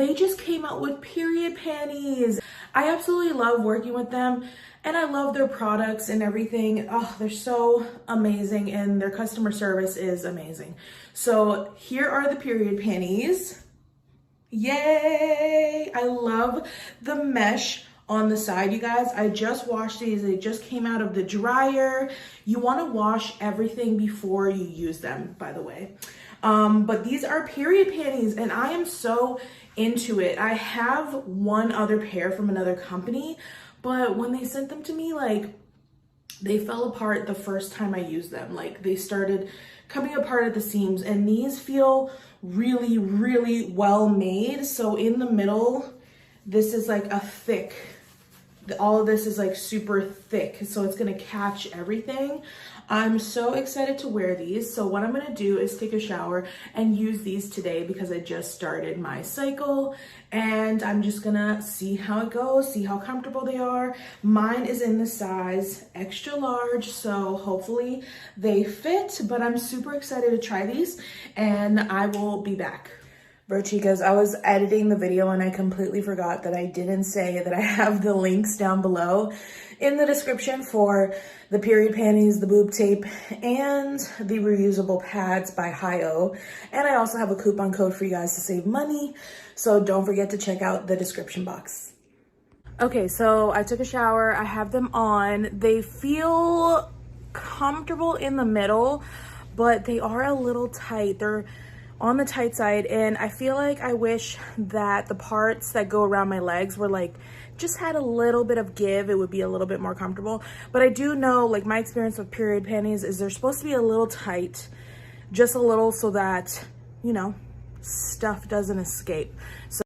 they just came out with period panties. I absolutely love working with them, and I love their products and everything. Oh, they're so amazing, and their customer service is amazing. So here are the period panties. Yay! I love the mesh on the side, you guys. I just washed these. They just came out of the dryer. You want to wash everything before you use them, by the way. But these are period panties, and I am so into it. I have one other pair from another company, but when they sent them to me, like, they fell apart the first time I used them. Like, they started coming apart at the seams, and these feel really, really well made. So in the middle, this is like a thick, all of this is like super thick, so it's gonna catch everything. I'm so excited to wear these. So what I'm gonna do is take a shower and use these today because I just started my cycle, and I'm just gonna see how it goes, see how comfortable they are. Mine is in the size extra large, so hopefully they fit, but I'm super excited to try these, and I will be back. Bro, chicas, I was editing the video and I completely forgot that I didn't say that I have the links down below in the description for the period panties, the boob tape, and the reusable pads by Highoh. And I also have a coupon code for you guys to save money, so don't forget to check out the description box. Okay, so I took a shower. I have them on. They feel comfortable in the middle, but they are a little tight. They're on the tight side, and I feel like I wish that the parts that go around my legs were like just had a little bit of give. It would be a little bit more comfortable. But I do know, like, my experience with period panties is they're supposed to be a little tight, just a little, so that, you know, stuff doesn't escape. So